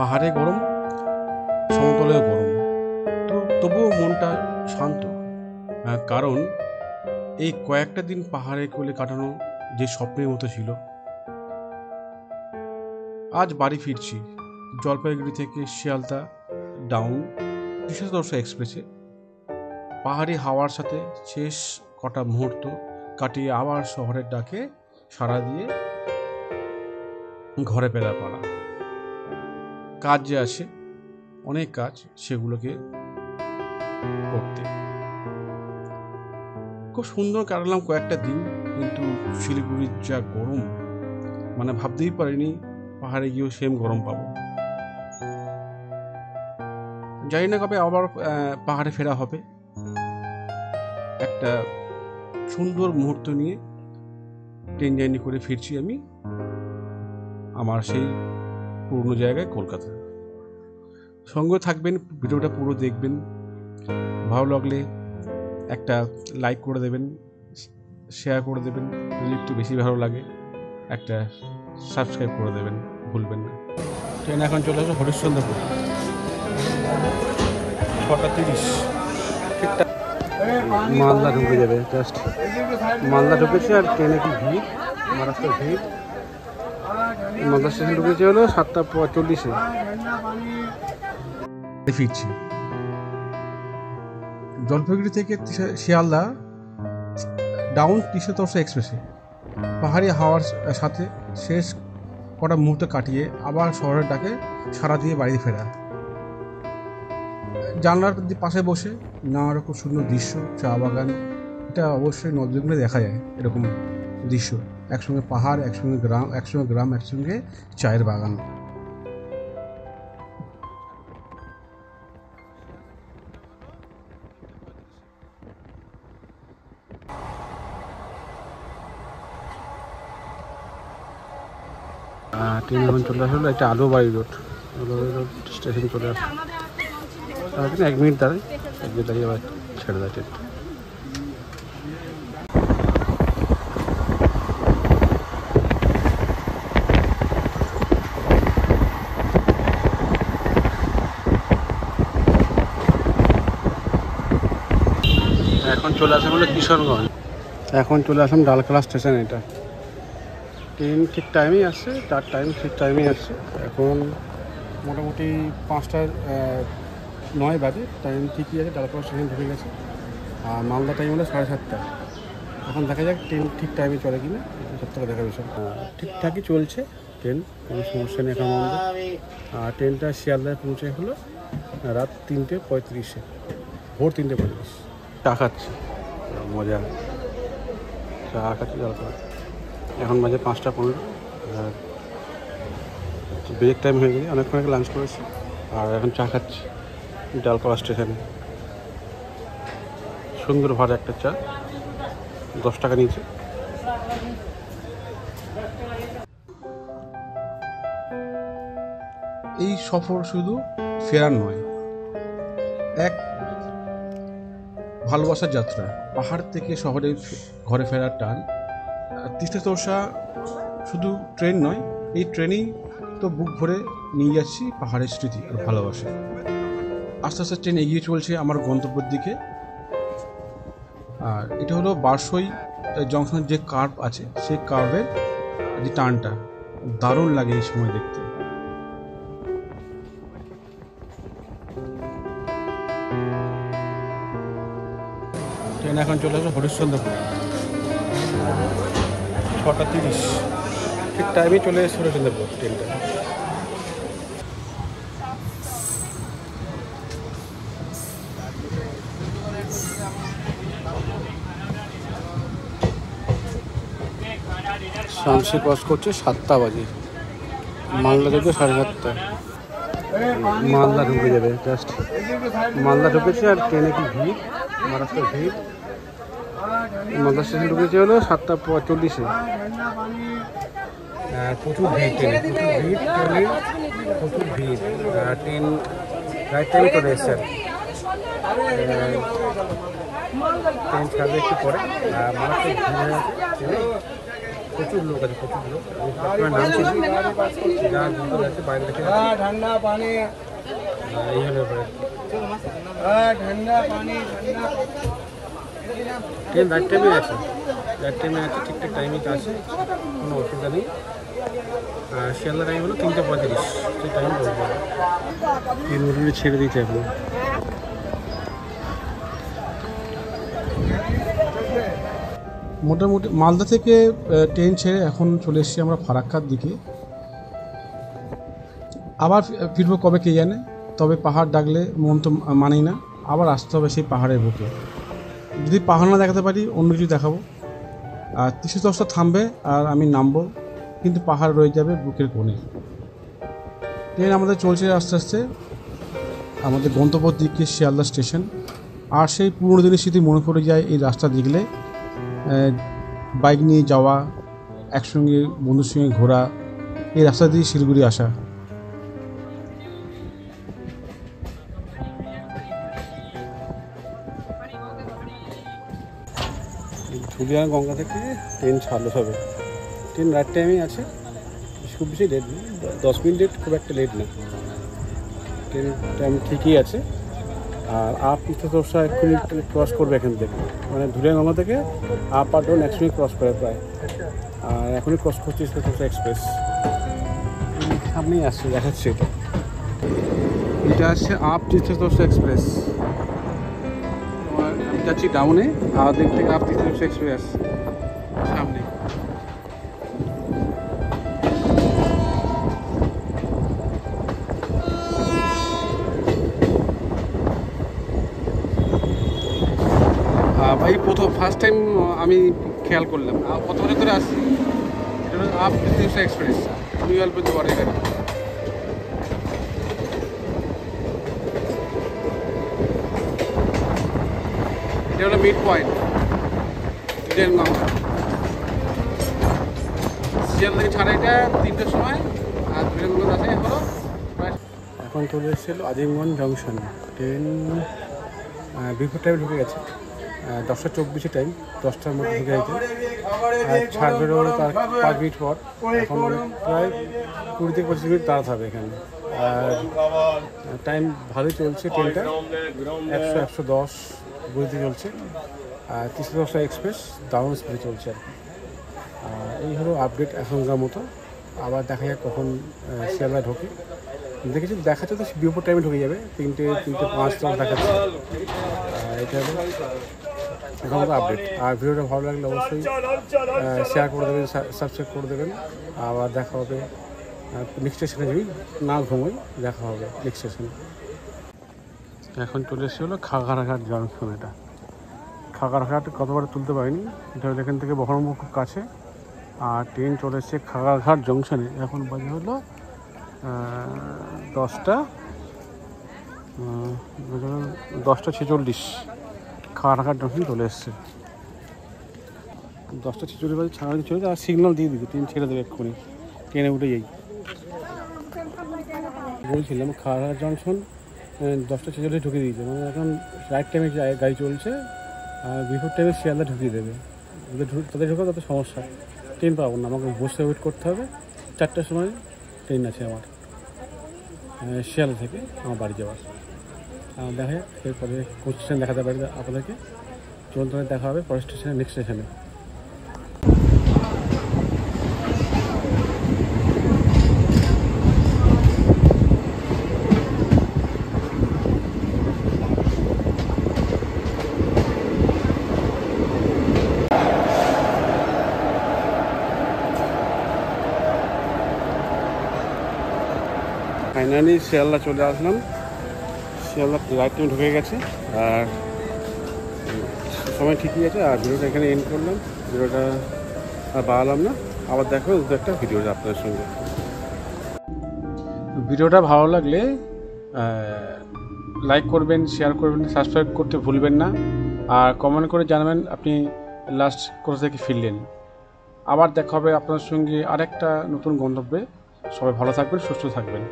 পাহাড়ে গরম, সমতলেও গরম, তো তবুও মনটা শান্ত। কারণ এই কয়েকটা দিন পাহাড়ে কোলে কাটানো যে স্বপ্নের মতো ছিল। আজ বাড়ি ফিরছি জলপাইগুড়ি থেকে শিয়ালদা ডাউন ৩০০ এক্সপ্রেসে। পাহাড়ি হাওয়ার সাথে শেষ কটা মুহূর্ত কাটিয়ে আবার শহরের ডাকে সাড়া দিয়ে ঘরে ফেরা পাড়া। কাজ যে আছে, অনেক কাজ, সেগুলোকে করতে। খুব সুন্দর কাটালাম কয়েকটা দিন, কিন্তু শিলিগুড়ির যা গরম, মানে ভাবতেই পারিনি পাহাড়ে গিয়েও সেম গরম পাবো। জানি না কবে আবার পাহাড়ে ফেরা হবে। একটা সুন্দর মুহূর্ত নিয়ে ট্রেন জার্নি করে ফিরছি আমি আমার সেই পুরনো জায়গায়, কলকাতা। সঙ্গে থাকবেন, ভিডিওটা পুরো দেখবেন। ভালো লাগলে একটা লাইক করে দেবেন, শেয়ার করে দেবেন, যদি একটু বেশি ভালো লাগে একটা সাবস্ক্রাইব করে দেবেন, ভুলবেন না। ট্রেন এখন চলে আসবে হরিশ্চন্দ্রপুর, 6:30 ঠিকঠাক মালদা ঢুকে যাবে। জাস্ট মালদা ঢুকেছে, আর ট্রেনে কি ভিড়, মহারাষ্ট্রের ভিড়। মালদা স্টেশন ঢুকেছে হলো 7:45-এ। ফিরছি জলপাইগুড়ি থেকে শিয়ালদা ডাউন ৩০০ এক্সপ্রেসে। পাহাড়ি হাওয়ার সাথে শেষ কটা মুহূর্ত কাটিয়ে আবার শহরের ডাকে সাড়া দিয়ে বাড়ি ফেরা। জানলার পাশে বসে নানা রকম সুন্দর দৃশ্য, চা বাগান, এটা অবশ্যই নজরুলে দেখা যায় এরকম দৃশ্য। একসঙ্গে পাহাড়, একসঙ্গে গ্রাম, একসঙ্গে চায়ের বাগান। ট্রেন এখন চলে আসলো, এটা আলোবাড়ি রোড স্টেশন চলে আসলো। 1 মিনিট দাঁড়ায়, 1 মিনিট দাঁড়িয়ে আবার ছেড়ে দেয় ট্রেন। এখন চলে আসলাম হলো কিশোরগঞ্জ। এখন চলে আসলাম ডালখোলা স্টেশন। এটা ট্রেন ঠিক টাইমেই আসছে, তার টাইম ঠিক টাইমেই আসছে। এখন মোটামুটি 5:09 বাজে, টাইম ঠিকই আছে। ডালখোলা স্টেশন ঢুকে গেছে। আর মালদা টাইম হলো 7:30। এখন দেখা যাক ট্রেন ঠিক টাইমে চলে কিনা, সব থেকে দেখা বিষয়। ঠিকঠাকই চলছে ট্রেন, কোনো সমস্যা নেই এখন আমাদের। আর ট্রেনটা শিয়ালদায় পৌঁছে হলো রাত 3:35-এ, ভোর 3:35। চা খাচ্ছি, মজা চা খাচ্ছি ডালখোলা। এখন বাজে 5:15। আর ব্রেক টাইম হয়ে গেছে, অনেকক্ষণ আগে লাঞ্চ করেছি। আর এখন চা খাচ্ছি ডালখোলা স্টেশনে। সুন্দর ভাড়া একটা চা, 10 টাকা নিয়েছে। এই সফর শুধু ফেরার নয়, এক ভালোবাসার যাত্রা। পাহাড় থেকে শহরে ঘরে ফেরার টান। তিস্তা তোর্ষা শুধু ট্রেন নয়, এই ট্রেনেই তো বুক ভরে নিয়ে যাচ্ছি পাহাড়ের স্মৃতি আর ভালোবাসা। আস্তে আস্তে ট্রেন এগিয়ে চলছে আমার গন্তব্যের দিকে। আর এটা হলো বারসই জংশনের যে কার্ভ আছে, সেই কার্ভের যে টার্নটা দারুণ লাগে এই সময় দেখতে। ট্রেন এখন চলে আসবে হরিশ্চন্দ্রপুর, 6:30 ঠিক টাইমে চলে এসেছে হরিশ্চন্দ্রপুর ট্রেনটা। শামসি ক্রস করছে 7টা বাজে, মালদা ঢুকে 7:30। মালদা ঢুকে যাবে। জাস্ট মালদা ঢুকেছে, আর ট্রেনে কি ভিড়, মহারাষ্ট্রের ভিড়। মালদা স্টেশন ঢুকেছে হলো 7:45-এ। প্রচুর ভিড় ট্রেনে, প্রচুর ভিড়। ট্রেন রাইট টাইমে চলে এসছে। ট্রেন ছাড়বে একটু পরে। মারাত্মক ভিড় হয়ে আছে, প্রচুর লোক আছে, প্রচুর লোক। যা সুন্দর আছে বাইরে থেকে ঠান্ডা পানি, এই হলো ব্যাপার। ঠান্ডা পানি, ট্রেন রাইট টাইমে আছে, রাইট টাইমে আছে, ঠিকঠাক টাইমে আছে, কোনো অসুবিধা নেই। আর শিয়ালদা টাইম হলো 3:35, সেই টাইম বলবো। এই মোটামুটি ছেড়ে দিয়েছে এখন। মোটামুটি মালদা থেকে ট্রেন ছেড়ে এখন চলে এসেছি আমরা ফারাক্কার দিকে। আবার ফিরবো কবে কে জানে, তবে পাহাড় ডাকলে মন তো মানেই না, আবার আসতে হবে সেই পাহাড়ের বুকে। যদি পাহাড় না দেখাতে পারি অন্য কিছু দেখাবো। আর 310টা থামবে আর আমি নামবো, কিন্তু পাহাড় রয়ে যাবে বুকের কোণে। ট্রেন আমাদের চলছে আস্তে আস্তে আমাদের গন্তব্যের দিকে, শিয়ালদা স্টেশন। আর সেই পুরনো দিনের স্মৃতি মনে পড়ে যায় এই রাস্তা দেখলে। বাইক নিয়ে যাওয়া, একসঙ্গে বন্ধুর সঙ্গে ঘোরা, এই রাস্তা দিয়ে শিলিগুড়ি আসা। ধুলিয়ান গঙ্গা থেকে ট্রেন ছাড়লো সবে। ট্রেন রাইট টাইমেই আছে, খুব বেশি লেট নেই, 10 মিনিট লেট, খুব একটা লেট না। ট্রেন টাইম ঠিকই আছে। আর আপ 310 এক্ষুনি ক্রস করবে এখান থেকে, মানে ধুলিয়ান গঙ্গা থেকে আপ আর ডাউন একসঙ্গে ক্রস করে প্রায়। আর এখনই ক্রস করছে 310 এক্সপ্রেস, সামনেই আসছে, দেখাচ্ছে এটা। এটা আসছে আপ 310 এক্সপ্রেস। আমি যাচ্ছি ডাউনে, আর দিক থেকে আপ 310 এক্সপ্রেস সামনে। ভাই প্রথম ফার্স্ট টাইম আমি খেয়াল করলাম, কত বছর ধরে আসছি। এটা হলো আপ 310 এক্সপ্রেস, নিউ আলিপুরদুয়ারের গাড়ি। এটা হলো মিড পয়েন্ট ট্রেন গঙ্গা। শিয়াল থেকে ছাড়া এটা 3টার সময়, আর ট্রেন গঙ্গা আছে হলো এখন চলে এসেছিল আজিমগঞ্জ জংশন। ট্রেন বিফোর টাইমে ঢুকে গেছে, 10:24 টাইম, 10টার মধ্যে ঢুকে গেছে। আর ছাড়বে হলো তার 5 মিনিট পর। এখন প্রায় 20 থেকে 25 মিনিট দাঁড়াতে হবে এখানে। আর টাইম ভালোই চলছে ট্রেনটা, 100-110 গতিতে চলছে। আর 310 এক্সপ্রেস দারুণ স্পিডে চলছে আর কি। এই হলো আপডেট এখনকার মতো। আবার দেখা যাক কখন শিয়ালদা ঢোকে। দেখেছি দেখাচ্ছে তো বিফোর টাইমে ঢুকে যাবে, 3:05 দেখাচ্ছে। এটা হলো এখন মতো আপডেট। আর ভিডিওটা ভালো লাগলে অবশ্যই শেয়ার করে দেবেন, সাবস্ক্রাইব করে দেবেন। আবার দেখা হবে নেক্সট স্টেশনে, যদি না ঘুমোই দেখা হবে নেক্সট স্টেশনে। এখন চলে এসে হলো খাগড়াঘাট জংশন। এটা খাগড়াঘাট কতবার তুলতে পারিনি, এটা হলো এখান থেকে বহরমপুর খুব কাছে। আর ট্রেন চলে এসছে খাগড়াঘাট জংশনে। এখন বাজে হলো 10:46। খাগড়াঘাট জংশন চলে এসছে। 10:46 বাজে ছাড়া চলে যায়। আর সিগন্যাল দিয়ে দিচ্ছে ট্রেন ছেড়ে দেবে এক্ষুনি, ট্রেনে উঠে যাই। বলছিলাম খাগড়াঘাট জংশন 10:46 ঢুকে দিয়েছে, মানে এখন রাইট টাইমে গাড়ি চলছে। আর বিফোর টাইমে শিয়ালদা ঢুকিয়ে দেবে। তাদের ঢুকে তত সমস্যা, ট্রেন পাবো না, আমাকে বসে ওয়েট করতে হবে। 4টার সময় ট্রেন আছে আমার শিয়ালদা থেকে আমার বাড়ি যাওয়ার। দেখা যাক এরপরে কোন স্টেশন দেখাতে পারি আপনাদেরকে। চলুন তাহলে দেখা হবে পরের স্টেশনে, নেক্সট স্টেশনে। ফাইনালি শিয়ালদা চলে আসলাম। শিয়ালদা রাইট টাইমে ঢুকে গেছে, আর সময় ঠিকই আছে। আর ভিডিওটা এখানে এন্ড করলাম, ভিডিওটা আর বাড়ালাম না। আবার দেখো দু একটা ভিডিও আপনাদের সঙ্গে। ভিডিওটা ভালো লাগলে লাইক করবেন, শেয়ার করবেন, সাবস্ক্রাইব করতে ভুলবেন না। আর কমেন্ট করে জানাবেন আপনি লাস্ট কোথা থেকে ফিরলেন। আবার দেখা হবে আপনার সঙ্গে আরেকটা নতুন গন্তব্যে। সবাই ভালো থাকবেন, সুস্থ থাকবেন।